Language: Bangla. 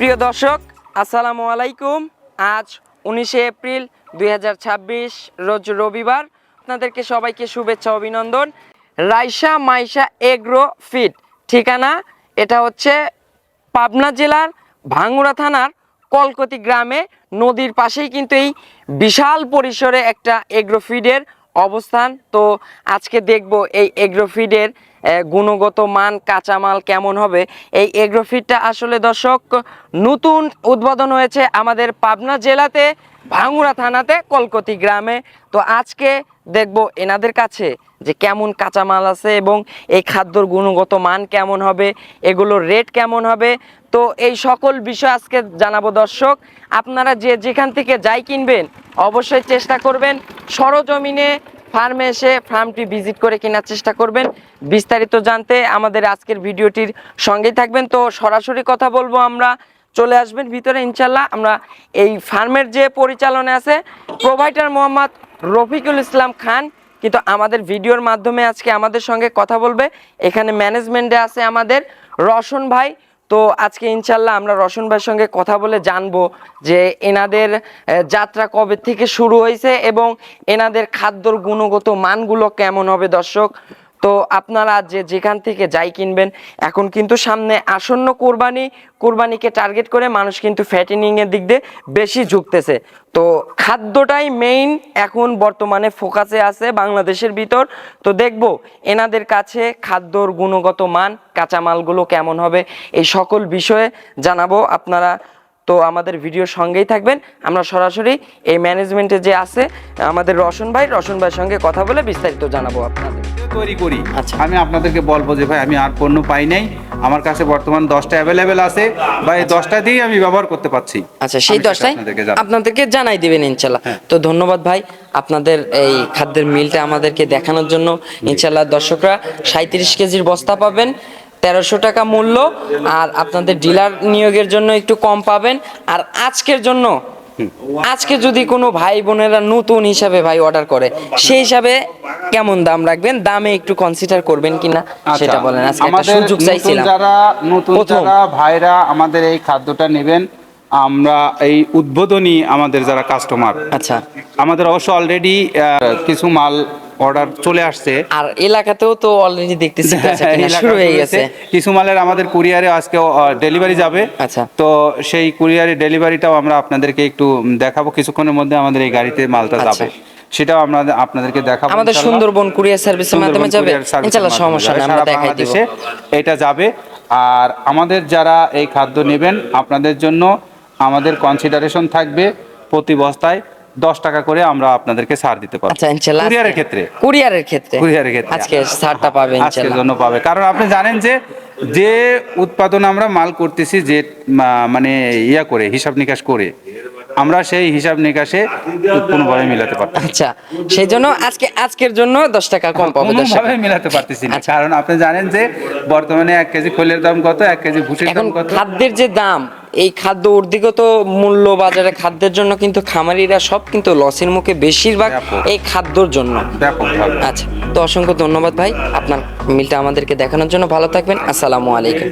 প্রিয় দর্শক, আসসালামু আলাইকুম। আজ 19শে এপ্রিল 2026 রোজ রবিবার। আপনাদেরকে সবাইকে শুভেচ্ছা অভিনন্দন। রাইসা মাইশা এগ্রো ফিড ঠিকানা এটা হচ্ছে পাবনা জেলার ভাঙ্গুড়া থানার কলকতি গ্রামে, নদীর পাশেই কিন্তু এই বিশাল পরিসরে একটা এগ্রো ফিডের অবস্থান। তো আজকে দেখব এই এগ্রো ফিডের গুণগত মান, কাঁচামাল কেমন হবে। এই এগ্রো ফিডটা আসলে দর্শক নতুন উদ্বোধন হয়েছে আমাদের পাবনা জেলাতে ভাঙ্গুড়া থানাতে কলকতি গ্রামে। তো আজকে দেখব এনাদের কাছে যে কেমন কাঁচামাল আছে এবং এই খাদ্যর গুণগত মান কেমন হবে, এগুলোর রেট কেমন হবে। তো এই সকল বিষয় আজকে জানাবো দর্শক। আপনারা যে যেখান থেকে যাই কিনবেন অবশ্যই চেষ্টা করবেন সরজমিনে ফার্মে এসে ফার্মটি ভিজিট করে কেনার চেষ্টা করবেন। বিস্তারিত জানতে আমাদের আজকের ভিডিওটির সঙ্গেই থাকবেন। তো সরাসরি কথা বলবো, আমরা চলে আসবেন ভিতরে ইনশাল্লাহ। আমরা এই ফার্মের যে পরিচালনা আছে প্রোভাইডার মোহাম্মদ রফিকুল ইসলাম খান কিন্তু আমাদের ভিডিওর মাধ্যমে আজকে আমাদের সঙ্গে কথা বলবে। এখানে ম্যানেজমেন্টে আছে আমাদের রশন ভাই। তো আজকে ইনশাল্লাহ আমরা রশন ভাইয়ের সঙ্গে কথা বলে জানবো যে এনাদের যাত্রা কবে থেকে শুরু হয়েছে এবং এনাদের খাদ্যর গুণগত মানগুলো কেমন হবে দর্শক। তো আপনারা যে যেখান থেকে যাই কিনবেন, এখন কিন্তু সামনে আসন্ন কোরবানিকে টার্গেট করে মানুষ কিন্তু ফ্যাটেনিংয়ের দিক দিয়ে বেশি ঝুঁকতেছে। তো খাদ্যটাই মেইন এখন বর্তমানে ফোকাসে আছে বাংলাদেশের ভিতর। তো দেখব এনাদের কাছে খাদ্যর গুণগত মান, কাঁচামালগুলো কেমন হবে, এই সকল বিষয়ে জানাবো। আপনারা তো আমাদের ভিডিওর সঙ্গেই থাকবেন। আমরা সরাসরি এই ম্যানেজমেন্টে যে আছে আমাদের রশন ভাইয়ের সঙ্গে কথা বলে বিস্তারিত জানাবো আপনাদের। তৈরি করি। আচ্ছা, আমি আপনাদেরকে বলবো যে ভাই আমি আর পণ্য পাই নাই, আমার কাছে বর্তমান 10টা অ্যাভেলেবেল আছে বা এই 10টা দিয়েই আমি ব্যবহার করতে পারছি। আচ্ছা, সেই 10টাই আপনাদেরকে জানাই দিবেন ইনশাল্লাহ। তো ধন্যবাদ ভাই আপনাদের এই খাদ্যের মিলটা আমাদেরকে দেখানোর জন্য। ইনশাল্লাহ দর্শকরা 37 কেজির বস্তা পাবেন, 1300 টাকা মূল্য। আর আপনাদের ডিলার নিয়োগের জন্য একটু কম পাবেন। আর আজকে যদি কোনো ভাই বোনেরা নতুন হিসাবে ভাই অর্ডার করে, সেই হিসাবে কেমন দাম রাখবেন, দামে একটু কনসিডার করবেন কিনা সেটা বলেন। আজকে একটা সুযোগ চাইছিলাম। যারা ভাইরা আমাদের এই খাদ্যটা নেবেন, আমরা এই উদ্বোধনী আমাদের যারা কাস্টমার, আচ্ছা, আমাদের অবশ্য অলরেডি কিছু মাল অর্ডার চলে আসছে। আর এলাকাতেও তো অলরেডি দেখতেছি শুরু হয়ে গেছে। কিছু মালের আমাদের কুরিয়ারে আজকে ডেলিভারি যাবে। আচ্ছা, তো সেই কুরিয়ারে ডেলিভারিটাও আমরা আপনাদেরকে একটু দেখাবো। কিছুক্ষণের মধ্যে আমাদের এই গাড়িতে মালটা যাবে, সেটাও আমরা আপনাদেরকে দেখাবো। আমাদের সুন্দরবন কুরিয়ার সার্ভিসের মাধ্যমে যাবে ইনশাআল্লাহ, সমস্যা নেই, আমরা দেখাই দেব। এটা যাবে। আর আমাদের যারা এই খাদ্য নেবেন, আপনাদের জন্য আমাদের কনসিডারেশন থাকবে প্রতি বস্তায় 10 টাকা করে আমরা আপনাদেরকে ছাড় দিতে পারবো। আচ্ছা, ইনশাআল্লাহ কুরিয়ারের ক্ষেত্রে আজকে ছাড়টা পাবে ইনশাআল্লাহ। আজকের জন্য পাবে, কারণ আপনি জানেন যে উৎপাদন আমরা মাল করতেছি, যে মানে করে হিসাব নিকাশ করে আমরা সেই হিসাব নিকাশে কোনোভাবে মিলাতে পারছি। আচ্ছা, সেই জন্য আজকের জন্য 10 টাকা কম পাবো। কোনোভাবে মিলাতে পারতেছি না, কারণ আপনি জানেন যে বর্তমানে 1 কেজি খোলের দাম কত, 1 কেজি ভুসির দাম কত। খাদ্যের যে দাম, এই খাদ্য ঊর্ধ্বগত মূল্য বাজারে খাদ্যের জন্য কিন্তু খামারিরা সব কিন্তু লসের মুখে বেশিরভাগ এই খাদ্যর জন্য। আচ্ছা, তো অসংখ্য ধন্যবাদ ভাই আপনার মিলটা আমাদেরকে দেখানোর জন্য। ভালো থাকবেন, আসসালামু আলাইকুম।